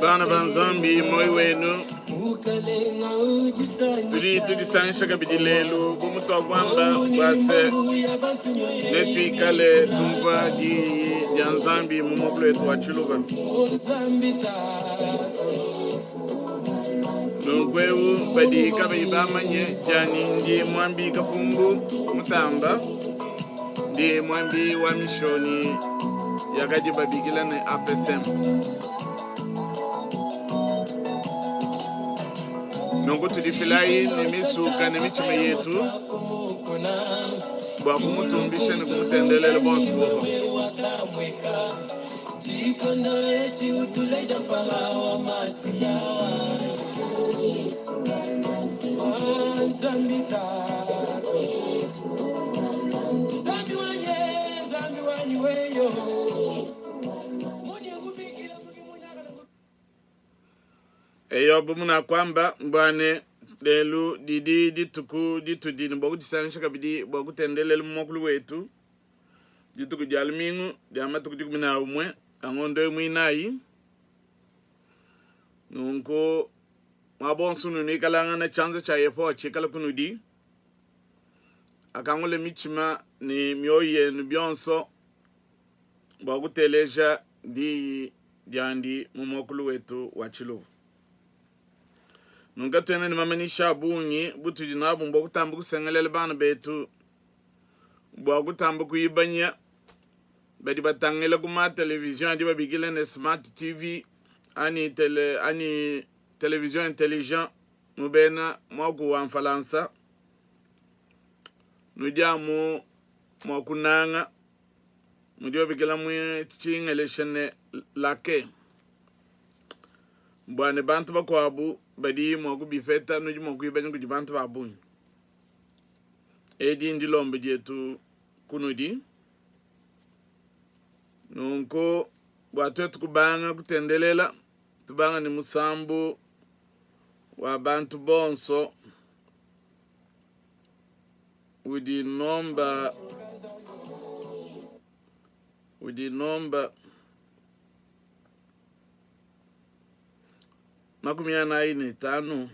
Bana banzambi moi wenu tudi sansha bidilelo bumuto kwamba base netwi kale tumva di janzambi mumoklo etu achuluba nungwewu badi kabe ibamanye jani ndi mwambi kapungu mutamba ndi mwambi wa mishoni yakaji babigila ne APSM nungu tudifilai nemisuka nemichime yetu bwa kumutumbisha ni kumutendelele bonsu eyo bumuna kwamba mbwane lelu didi dituku ditudi nbogu disanisha kabidi bogu tendelele mokulu wetu dituku jalmingu diamatu kudikumina umwe angondo mwinayi nunko mabonsu nuni kalanga na chanzo cha yepo chikala kunudi akangole michima ni mioye nubionso bogu teleja di jandi mumokulu wetu wachilu nunga tena ni mamanisha bunyi butu dinabu mbogu tambu kusengelele bana betu bogu tambu kuyibanya badi batangela kuma television adi babigile ne smart TV ani television intelligent nubena mogu wa mfalansa nudiamu mokunanga mudio bigila mu chingele shene lake bwane bantu bakwabu badi mogu bifeta nuji mogu ibanya kuji bantu babu edi ndilombe jetu kunudi nunko bwatu tukubanga kutendelela tubanga ni musambu wa bantu bonso widi nomba makumi ine tano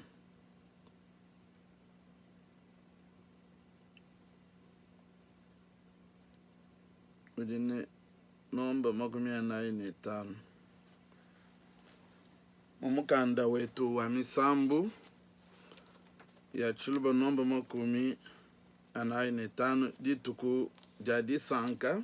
widi nomba makumi ine tano mumukanda wetu wa misambu ya chuluba nomba makumi ine tano dituku jadi sanka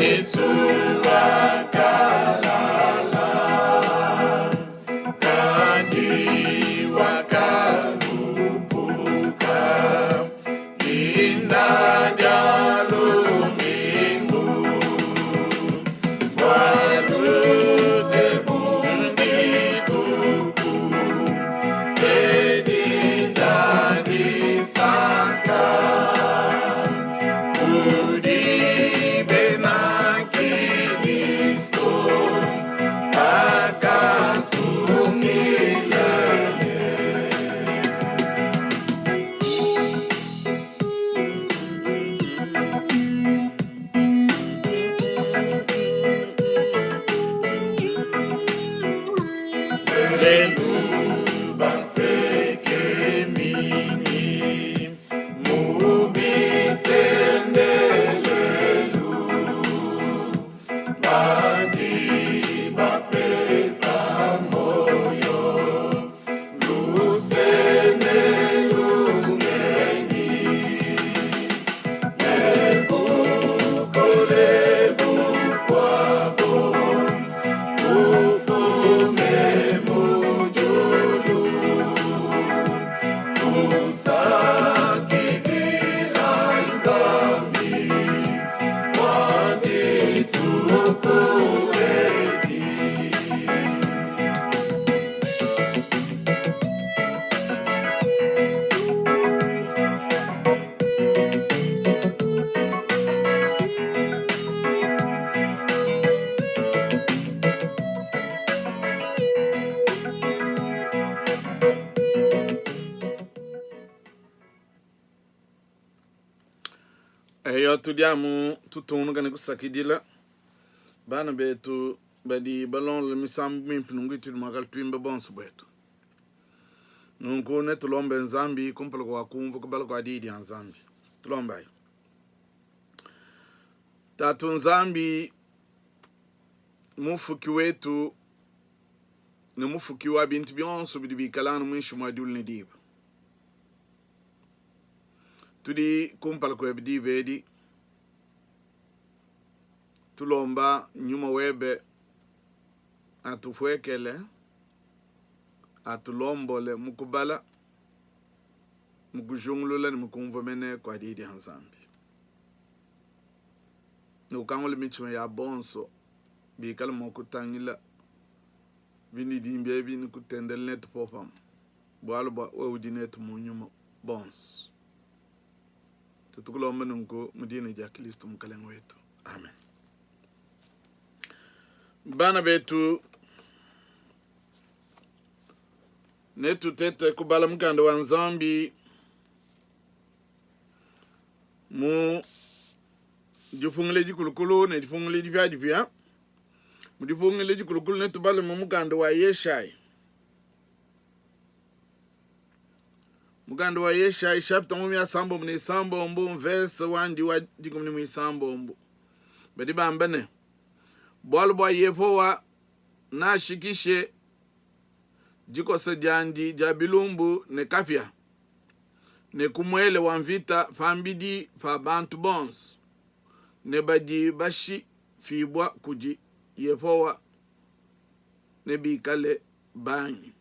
Yesu wakalala kadi wakalupuka linda jalo minggu walude bundi tuku edinda disangka Eyo tudiamu tutunu gani kusakidila bana betu badi balon le misambu mimpinungu itu magal tuimbe bonsu betu nunku ne tulombe nzambi kumpalo kwa kumvu kubalo kwa didi ya nzambi tulomba yo tatu nzambi mufuki wetu ne mufuki wa bintu byonsu bidi bikalanu mwishu mwadul ne diba tudi kumpal ko ebdi bedi tulomba nyuma webe atufwekele atulombole mukubala mukujungulula ni mukumvomene kwa didi hanzambi nukangole michime ya bonso bikala mokutangila bini dimbye bini kutendel net popam bwalo ba wewdinet munyuma bonso tutukulomba nunku mudini ja Kristo mukalengo wetu amen. Bana betu netu tete kubala mukanda wa nzambi mu jufungile jikulukulu ne jifungile jifya mu jifungile jikulukulu netu bala mu mukanda wa Yeshai muganda wa Yeshai chapter 1 mune sambo mbu verse 1 wa dikumni mu sambo mbu bedi bambane bolbo yefowa na shikishe jikose jandi jabilumbu ne kapya ne kumwele wa mvita fambidi fa bantu bons ne badi bashi fibwa kuji yefowa ne bikale banyi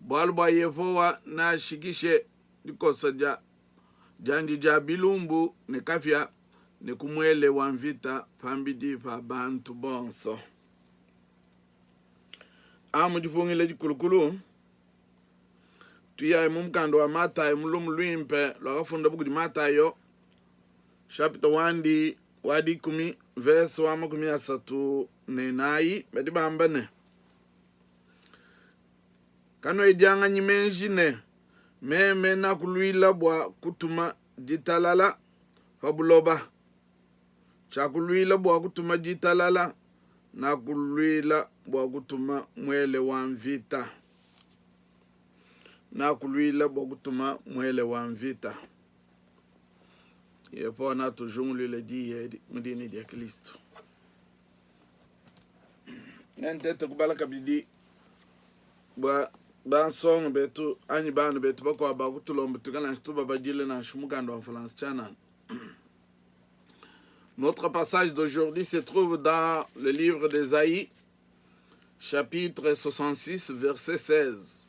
bolbo yefowa na shikishe jikose jandi jabilumbu ne kapya ne kumwele wa mvita fambidi fa bantu bonso amu jifungile jikulukulu tuya mumkando wa Matayo mulumu luimpe lwakafunda buku di Matayo chapter 1 wadi 10 verse wa 13 bedi bambane kano ejanga nyimenjine meme na kuluila bwa kutuma jitalala fabuloba chakuluila bwa kutuma jitalala na kuluila bwa kutuma mwele wa mvita na kuluila bwa kutuma mwele wa mvita yepo na tujungulile diye mdini dia Kristo nentete kubala kabidi bwa bansong betu anyi banu betu bako abakutulomba tukana nshituba bajile na shumukando wa France channel Notre passage d'aujourd'hui se trouve dans le livre d'Ésaïe, chapitre 66, verset 16.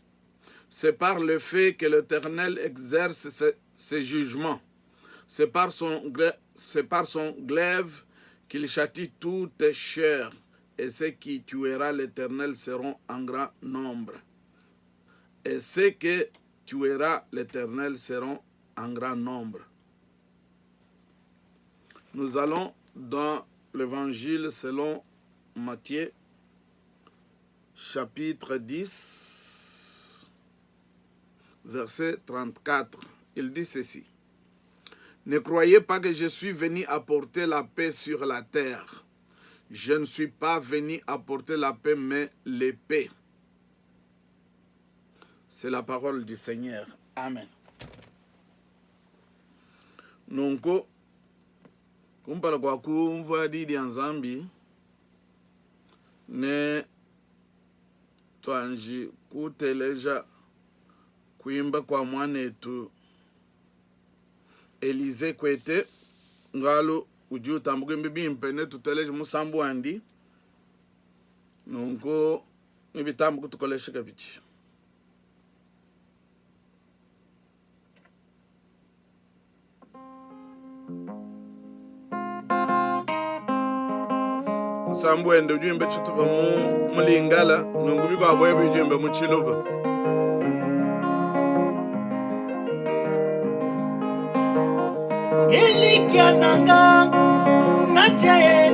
C'est par le fait que l'Éternel exerce ses jugements. C'est par son glaive qu'il châtie toute chair, et ceux qui tuera l'Éternel seront en grand nombre. Et ceux que tuera l'Éternel seront en grand nombre. Nous allons dans l'Évangile selon Matthieu, chapitre 10, verset 34. Il dit ceci. Ne croyez pas que je suis venu apporter la paix sur la terre. Je ne suis pas venu apporter la paix, mais l'épée. C'est la parole du Seigneur. Amen. Nonko, kumpala kwa kumva didi ya Nzambi, ne twanji kuteleja kuimba kwa mwanetu Elize Kwete ngalo uju tambuke mbibi mpene tuteleje musambu andi nonko ibitambu kutukolesha kabiti. Musambu ende ujimbe chitupa mulingala nongo biko abwebe ujimbe muchiluba. Elikiananga natia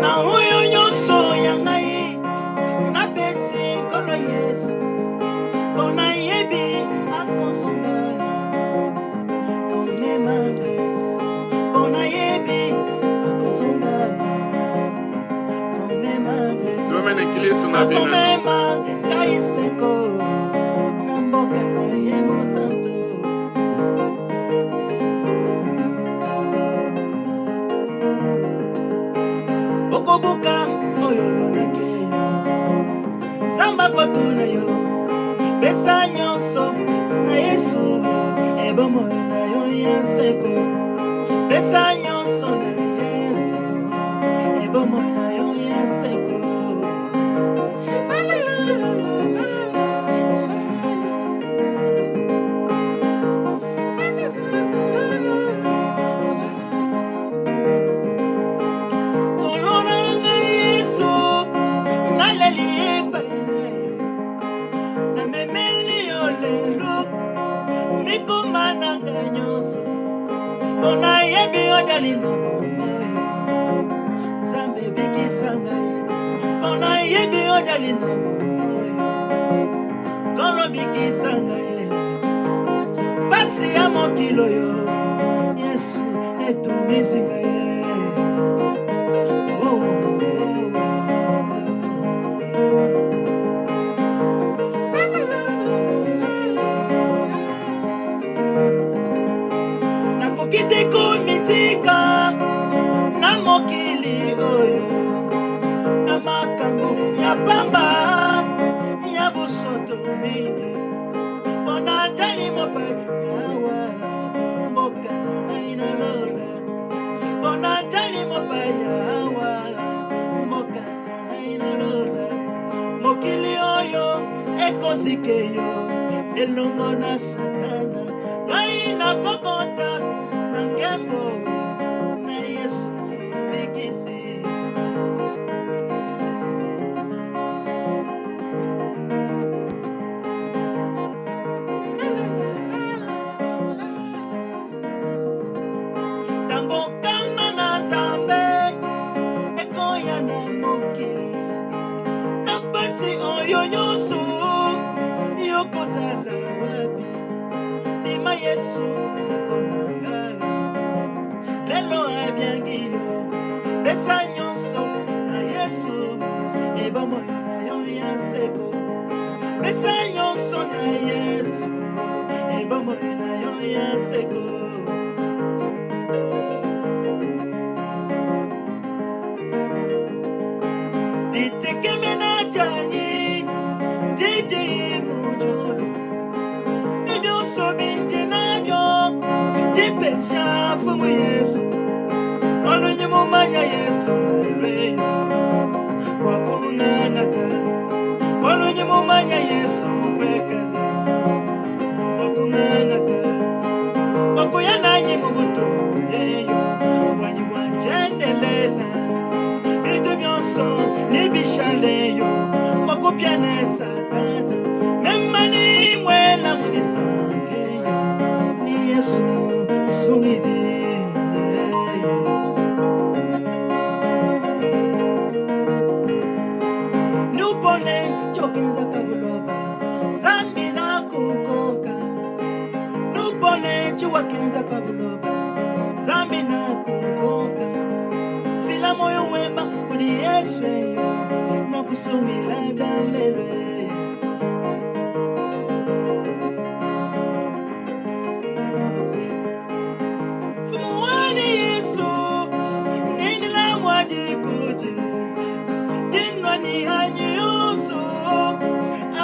na huyo nyoso yangai na besi kono Yesu bona yebi akosonga konema bona yebi akosonga konema tuomene kilisu na bina konema kaiseko na mboka na yemo santo. Okobuka oyolo nake Samba kotuna yo Besa nyonso na Yesu Ebomo na yo yanseko Besa nyonso na Yesu Ebomo na yo yanseko. Bona yebi odalino Zambe biki sangai Bona yebi odalino Kolo biki sangai Pasi ya mokilo yo Yesu etumi singai. Kiteko mitika na mokili oyo na makambo ya pamba ya busoto mingi bona jali mopai yawa mboka na ina lola bona jali mopai yawa mboka na ina lola mokili oyo ekosikeyo elongo na satana kaina kokota Kembo na Yesu mekisi Tango kana na zambe ekoya na moki na pasi oyo nyoso yoko zala wabi ni ma Yesu Lelo ebiangi yo Besa nyonso na Yesu Ebomo na yo yanseko Besa nyonso na Yesu Ebomo na yo yanseko. Titeke mena jani Titi mujolo Nibyo so binti na yo Tipesha fumu Yesu Baby Yesweyo nakusungila jalelwe Fumuani Yesu nini la mwadi kuji Dinwa ni hanyi yusu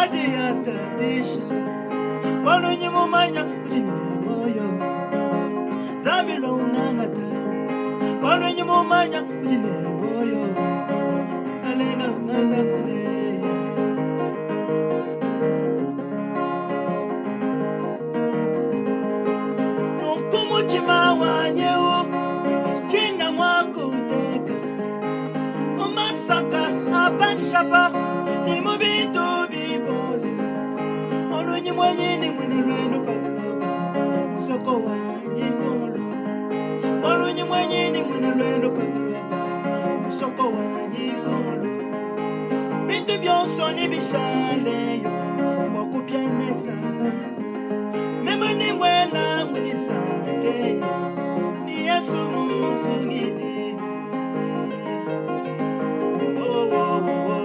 Adi atadisha Wanu nyimu manya kujini moyo Zambilo unangata Wanu nyimu manya kujini moyo Alenga ngana kule Nukumu chima wanyewo China mwako uteka Umasaka abashaba Ni mubitu bibole Olunyi mwenyini mwene lwendo pakuloba Musoko wanyikolo Olunyi mwenyini mwene lwendo pakuloba Musoko wanyikolo Bintu byonso nibishaleyo Mwakupyane sana Mema ni mwela mwisake Ni Yesu musungiti Oh, oh, oh,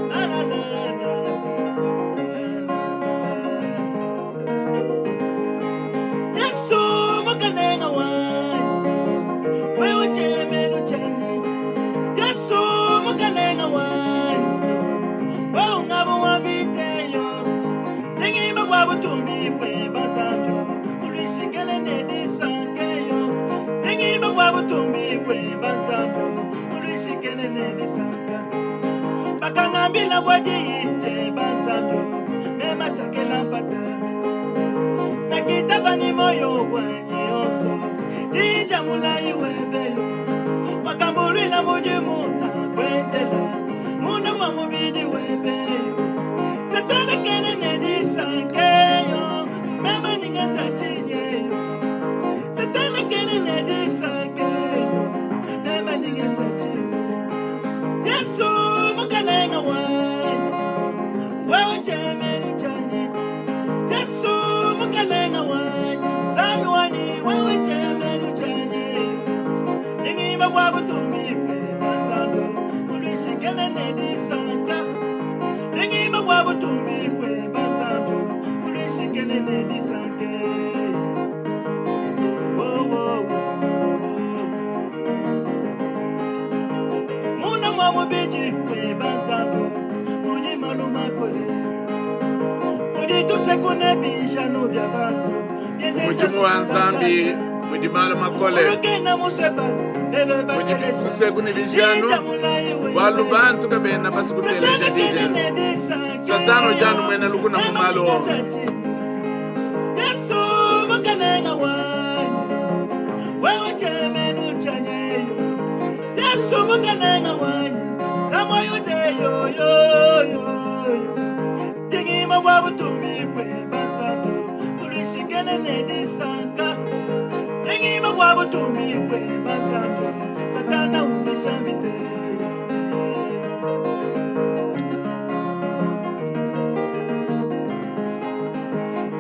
La la la la Yesu mukanenga wani Wewe chemenu chani Yesu mukanenga wani Wewe ngabo wabiteyo Nengiba wabutumi kwe bazamyo Ulishikele nedisankeyo Nengiba wabutumi kwe bazamyo Ulishikele nedisanka Bakangambila wadiite bazamyo Mema chakela mpata Nakitaba ni moyo wanyi oso Dija mulai webelo Wakambulila mujimu na kwenzela Muna mamubidi webelo Satana kene nedisankeyo Mema ningaza chinyeyo Satana kene nedisankeyo Mema ningaza chinyeyo Yesu mukanenga wani Wewe chemeni chanye Yesu mukanenga wani Sami wani wewe chemeni chanye Ningiba wabutumi kwe basando Ulishikene nedisanka Ningiba wabutumi kwe basando Ulishikene nedisanke Oh, oh, oh Muna mwamubiji kwe basando Muni maluma kole Muni tusekune bijano bya bantu Mujimu wanzambi Mujimalo makole Mujimu tusekune bijano Walu bantu kabena basikuteleja dide Satano janu mwene lukuna mumalo Yesu mukanenga wani Wewe chemenu chanyeyo Yesu mukanenga wani Samo yudeyo yo yo Tingima wabutumi kwe basando Ulishikene nedisanka Tingima wabutumi kwe basando Satana umeshambite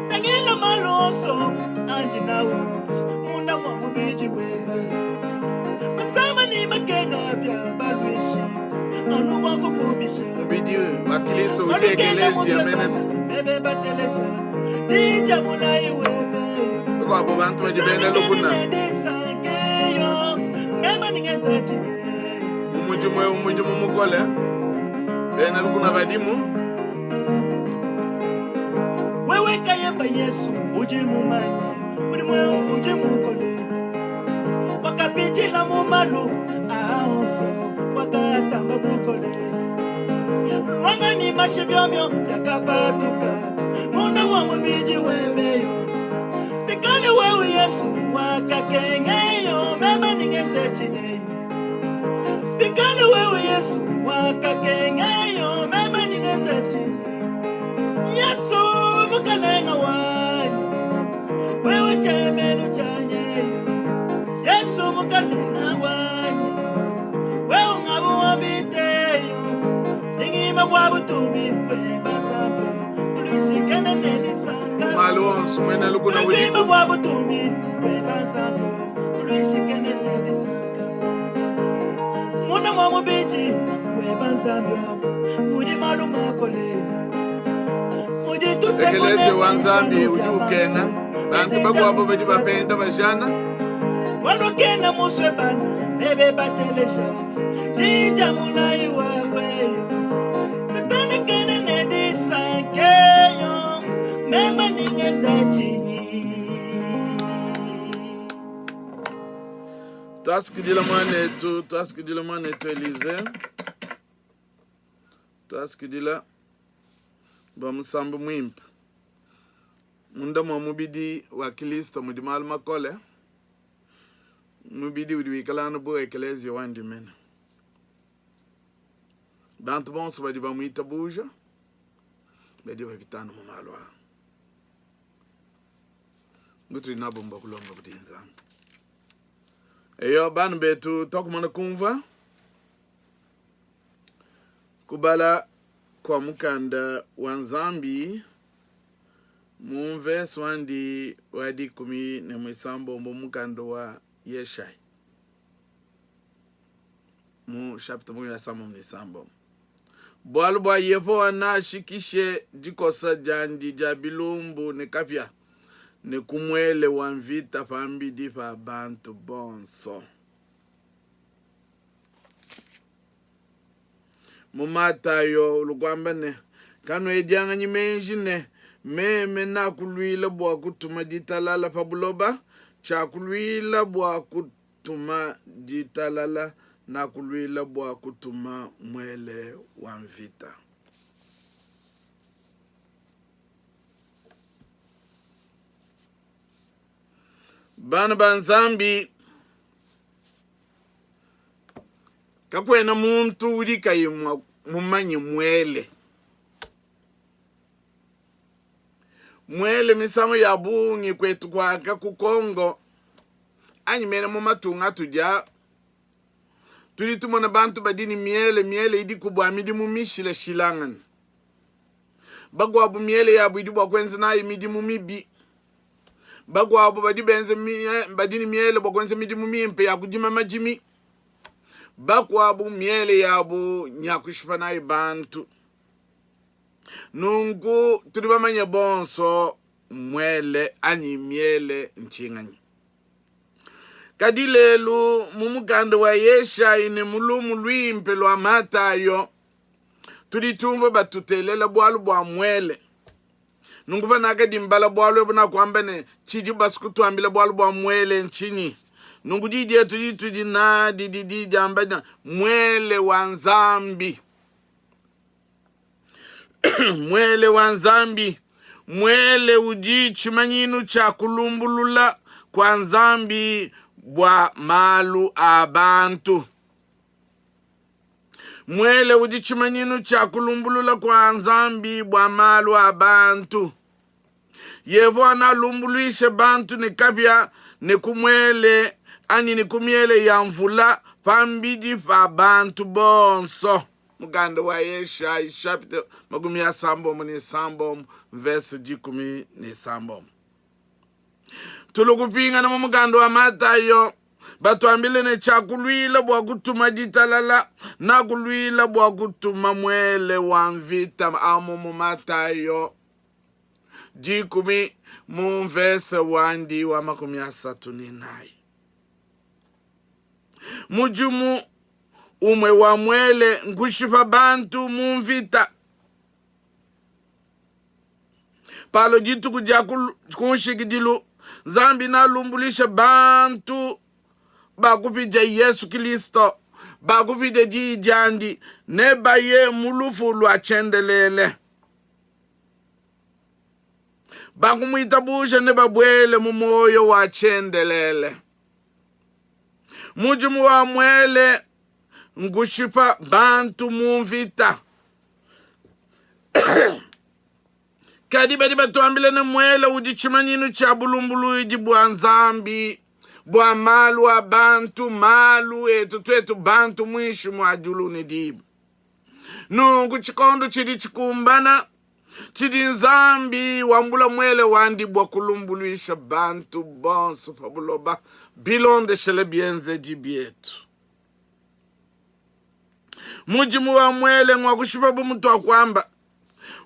Tangila maloso Anjinawo Muna mwamubiji webe Masama ni makenga bya balwishi Anu wangu kubisha Mbidi wakiliso uje ekelezia menes Bebe batelesha Dija mulai webe Kwa abo bantu wajibene lukuna Nedisankeyo Mema ningeza chige Umujumu mukole Bene lukuna badimu Wewe kayeba Yesu ujimu manyi Ulimwe ujimu kole Wakapitila mumalu Aonso Wakatamba bukole Wangani mashibyomyo yakapatuka Muna wamubiji webeyo Pikale wewe Yesu wakakengeyo Mema ningeze chineyo Pikale wewe Yesu wakakengeyo Mema ningeze chineyo Yesu mukanenga wani Wewe chemenu chanyeyo Yesu mukanenga wani Wewe ngabu wabiteyo Tingima wabutumi kwe basabo Ulishikene nedisanka Malu onsu mwene lukuna Tingima wudiku wabutumi kwe basabo Ulishikene nedisanka mubiji weba zambia mudi maluma kole mudi ekeleze wanzambi ujukenga bantu bagwabo bedi bapenda bajana walokena muswe bana bebe bateleja tija mulai wakwe satana kene nedi sankeyo mema ningezachi Twasikidila mwanetu Elize. Twasikidila bamusambu mwimpa. Munda mwa mubidi wa Kristo mudimalu makole. Mubidi udiwikalano bo ekelezi wandi mena. Bantu bonso badi bamuita buja. Badi babitano mumalwa. Ngutu inabomba kulonga kutinza. Eyo banu betu tokumana kumva kubala kwa mukanda wanzambi mumve swandi wadi 17 mbo mukando wa Yeshai mu chapter mu yasamo mnisambo bwalu bwa yepo wana shikishe jikosa jandi jabilumbu ne kapya ne kumwele wanvita pambidi pa bantu bonso. Mumatayo ulugwamba ne kanu ejanga nyimenji ne meme na kulwila bwa kutuma jitalala pabuloba cha kulwila bwa kutuma jitalala na kulwila bwa kutuma mwele wanvita. Bana banzambi kakwena muntu ulikaye mumanyi mwele misamo ya bungi kwetu kwaka kukongo anyimene mumatunga tuja tulitumona bantu badini miele idi kubwa midi mumishile shilangan bagwabu miele yabu idi bwa kwenzi na imidi mumibi bagwabo badini miele bokwense midi mumimpe ya kujima majimi bakwabo miele yabo nyakushipana bantu nungu tulibamanya bonso mwele anyi miele nchinganyi kadilelu mumuganda wa Yeshai ne mulumu lwimpe lwa Matayo tulitumva batutelela bwalu bwa mwele nunguva naga dimbala bwalu ebuna kwambene chiji basikutuambila bwalu bwa mwele nchini nungu jije tuji na didi jamba mwele wanzambi mwele wanzambi mwele ujichi manyinu cha kulumbulula kwa nzambi bwa malu abantu mwele ujichi manyinu cha kulumbulula kwa nzambi bwa malu abantu yevo analumbuluishe bantu ne kapya ne kumwele ani ne kumiele ya mvula pambidi fa bantu bonso muganda wa Yeshai chapter magumi ya sambo ne sambo verse 10 tulukupinga na muganda wa Matayo batuambile ne chakulwila bwa kutuma jitalala na kulwila bwa kutuma mwele wa mvita amu mu Matayo 10 mu verse wandi wa makumi ya 39 mujumu umwe wa mwele ngushifa bantu mumvita palo jitu kuja kunshikidilu zambi na lumbulisha bantu bakupija Yesu Kristo bakupija jijandi neba ye mulufu lwa chendelele bakumuitabusha neba bwele mumoyo wa chendelele mujumu wa mwele ngushipa bantu mumvita kadi badi batuambile ne mwele ujichimanyinu cha bulumbulu iji bwa nzambi bwa malu wa bantu malu etu bantu mwishu mwa julu ni dibu nungu chikondo chidi chikumbana chidi nzambi wambula mwele wandi bwa kulumbuluisha bantu bonso pabuloba bilonde shele bienze jibietu mujimu wa mwele ngwakushipabu mtu wa kwamba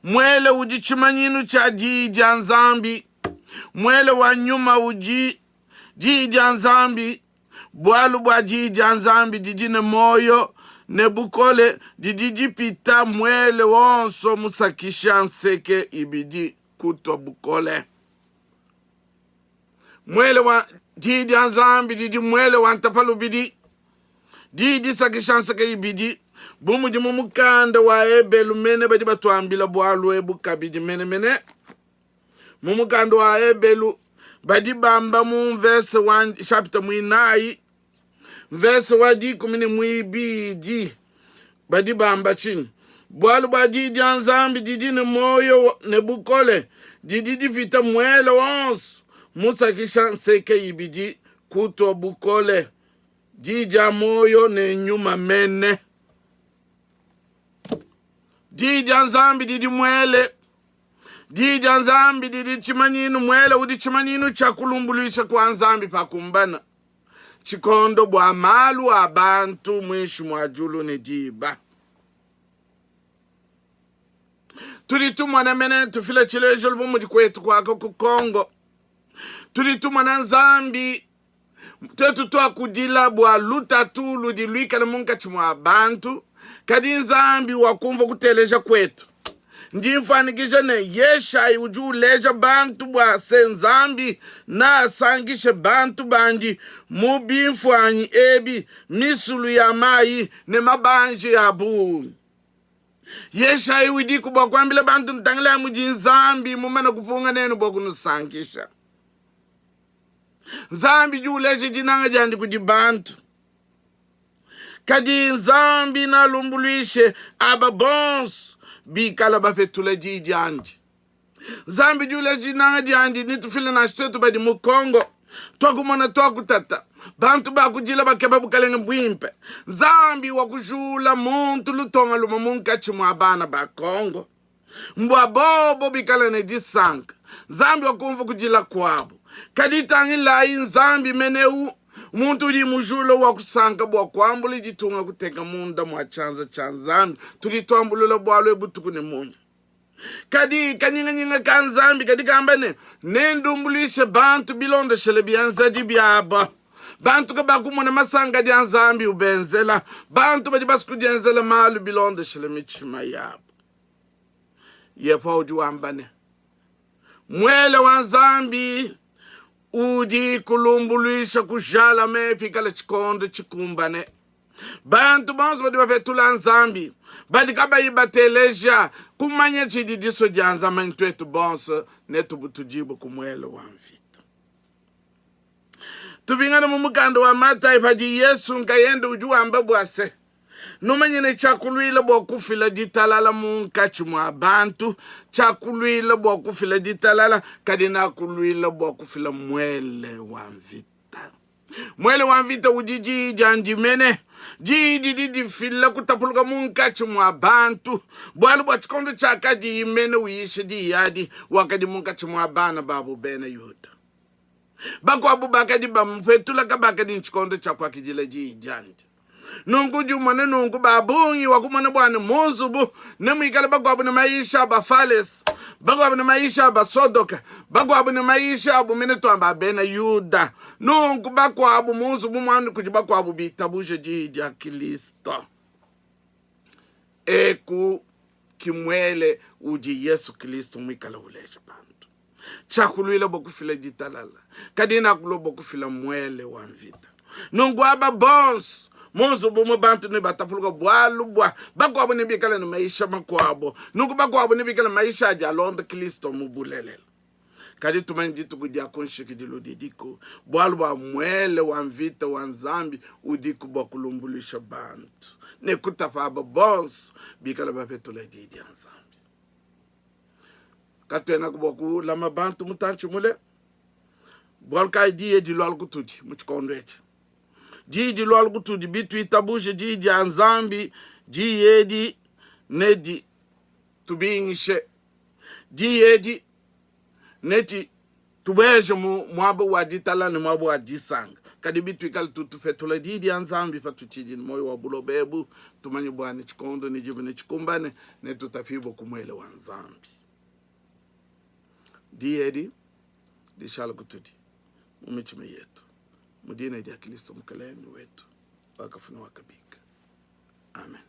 mwele ujichimanyinu cha jija nzambi, mwele wa nyuma jija nzambi, bwalu bwa jija nzambi jijine moyo ne bukole jijipita mwele wonso musakisha nseke ibidi kuto bukole. Mwele wa jija nzambi jiji mwele wa ntapalu bidi jiji sakisha nseke ibidi bumuji mumukanda wa ebelu mene badi batuambila bwalu ebuka bidi mene mumukanda wa ebelu badi bamba mu verse 1 chapter mwinai verse wadi kumini mwibidi badi bamba chini bwalu badi janzambi didi ne moyo ne bukole didi vita mwele wons musa kisha nseke ibidi kuto bukole jija moyo ne nyuma mene jija nzambi didi mwele jija nzambi didi chimanyinu mwele udi chimanyinu chakulumbuluisha kwa nzambi pakumbana chikondo bwa malu abantu mwishu mwajulu ne diba tulitumwa na mene tufile chilejo lubumu kwetu kwako kukongo tulitumwa na nzambi tetu tuwa kudila bwa lutatulu diluika na munga chimwa abantu kadi nzambi wakumva kuteleja kwetu ndimfanikisha ne yeshai ujuleja bantu bwa senzambi na sangishe bantu bandi mubimfwanyi ebi misulu ya mai ne mabanji ya buni yeshai widiku bwa kwambile bantu ntangile ya muji nzambi mumana kupunga nenu bwa kunusangisha nzambi juleja jinanga jandi kudi bantu kadi nzambi na lumbuluishe aba bons bikala bafetula jiji andi zambi jule jinanga jandi nitufile na shitetu badi mukongo twakumona twakutata bantu bakujila bakeba bukalenge mbwimpe zambi wakujula muntu lutonga luma munkachi mwabana bakongo mbwa bobo bikala ne disanka zambi wakumva kujila kwabo kaditangi lai nzambi meneu muntu uli mujulo wa kusanka bwa kwambuli jitunga kuteka munda mwa chanza chanzambi tulituambulula bwalwe butuku ne munyu kadi kanyinga kanzambi kadi kambane nendumbulishe bantu bilonde shele bianza dibyaba bantu kabakumona masanga dianzambi ubenzela bantu badi basku dianzela malu bilonde shele michima yabo yepo udiwambane mwele wanzambi udi kulumbuluisha kujala mepi kala chikondo chikumbane bantu bonzo badi bafetula nzambi badi kaba ibateleja kumanya chididiso janza mantwetu bonso netu butujibu kumwele wamvita tubingana mumukando wa mata ipadi yesu nkayende ujuamba bwase numanyene chakuluile bwakufila ditalala munkachi mwa bantu chakuluile bwakufila ditalala kadina kuluile bwakufila mwele wamvita ujiji janjimene jidi fila kutapuluka munkachi mwa bantu bwalu bwachikondo chaka di imene uishe di yadi wakadi munkachi mwa bana babu bene yuda bako abu bakadi bamfetula kabakadi nchikondo chakwa kijila jijandi nungu jumane nungu babungi wakumane bwane muzubu nemwikale bagwabu ne maisha bafales bagwabu ne maisha basodoka bagwabu ne maisha bumene twamba bena yuda nungu bakwabu muzubu mwandu kujibakwabu bitabuje jija Kristo eku kimwele uji Yesu Kristo mwikale uleja bantu chakuluile bokufile jitalala kadina kulo bokufila mwele wamvita nungu aba bons Monzo bomo bantu ne batapuluka bwalu bwa bakwabu ne bikala ne maisha makwabo nuku bakwabu ne bikala maisha ja londa Kristo mubulelele kadi tumanjitu kudia konshiki diludidiko bwalu bwa mwele wamvita wanzambi udiku bakulumbulisha bantu ne kutapa aba bons bikala bafetula jiji anzambi katwena kuboku lama bantu mutanchi mule bwalu kai diye dilwal kutudi muchikondweche jiji lwal kutudi bitu itabuje jiji anzambi jiyedi nedi tubingishe jiyedi neti tubeje mwabo waditala ni mwabo wadisanga kadibitu ikal tutu fetula didi anzambi patuchijini moyo wa bulo bebu tumanyi bwana chikondo ni jibu ni chikumbane ne tutafibo kumwele wa nzambi diedi di shala kutudi mumichime yetu mudina idi akilisto mkaleni wetu wakafuna wakabika amen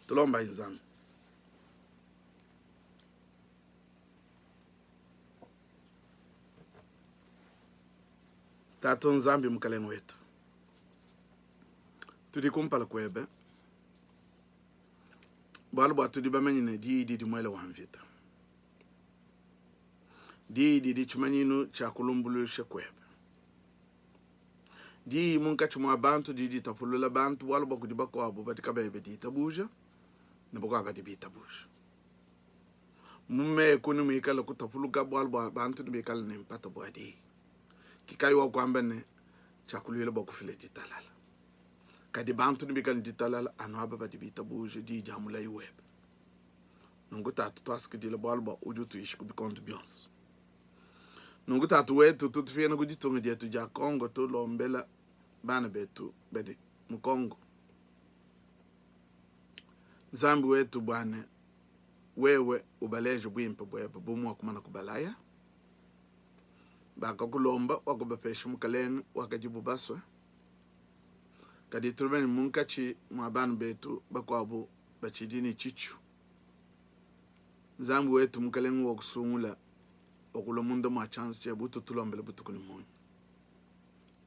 tulomba inzambi tato nzambi mkaleni wetu tudi kumpala kwebe balu batu di bamenyine di mwele wanvita di chumanyinu cha kulumbululisha kwebe di munka chumwa bantu di tapulula bantu walu baku di bako abo batika bebe di tabuja ne bako abadi bi tabuja mume kunu mikala kutapuluka walu bantu di mikala ne mpata bwadi kikai wa kwamba ne chakulile bako file di talala kadi bantu di mikala di talala anu ababa di bi tabuja di jamula iwebe nungu tatu taski di le walu ba ujutu ishku bikontu biyonsu nungu tatu wetu tutufia kujitunga jetu ja Kongo tu lombela bana betu bedi mkongo zambi wetu bwane wewe ubalejo bwimpa bwebe bumwa kumana kubalaya baka kulomba wakubapesha mkaleni wakajibu baswe kadi turubeni munkachi mwabana betu bakwabu bachidini chichu zambi wetu mkaleni wakusungula okulo mundo mwa chance che butu tulombele butu kuni munyi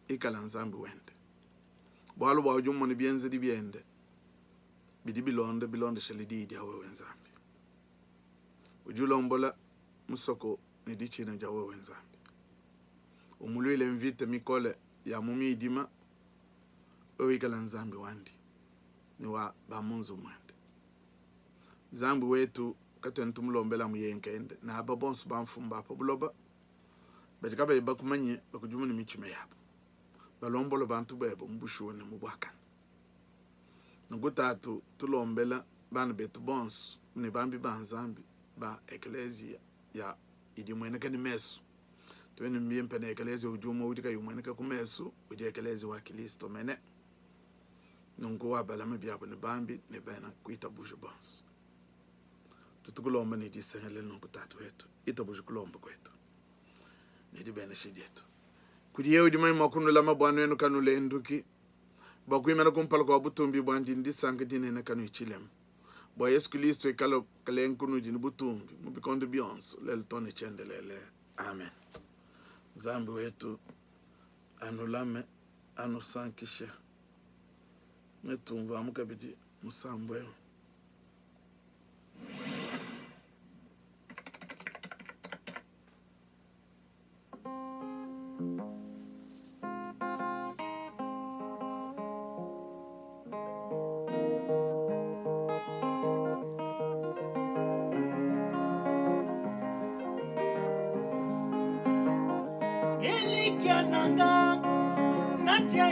ikala nzambi wende bwalu bwa ujumo ni bienze di biende bidi bilonde shalidi di awe wenzambi ujulombola musoko ni di china jawe wenzambi umuluile mvite mikole ya mumi idima ikala nzambi wandi ni wa bamunzu mwende zambi wetu katwen tumulombela muyenkende na aba bonso bamfumba apo buloba badika ba kumanye bakujuma ni michime yabo balombolo bantu bebo mbushone mubwakana ngutatu tulombela bana betu bonso ni bambi banzambi ba eklesia ya idimwene kani mesu tweni mbiyempe na eklesia ujuma udika yumwene ka kumesu uje eklesia wa Kristo mene nungu wa balame byabo ni bambi ni bana kuita bushe bonso tutukulomba ni disengele nungu tatu wetu itabuju kulomba kwetu ni dibene shidetu kudiye udimai makunu lama bwana wenu kanu lenduki bakuimena kumpala kwa butumbi bwandi ndisanga dinene kanu ichilem bwa Yesu Kristo ikalo kalenkunu dini butumbi mubikonde biyonso lelo tone chendelele amen zambi wetu anulame anusankishe netumva mukabidi musambwe Elikiananga natia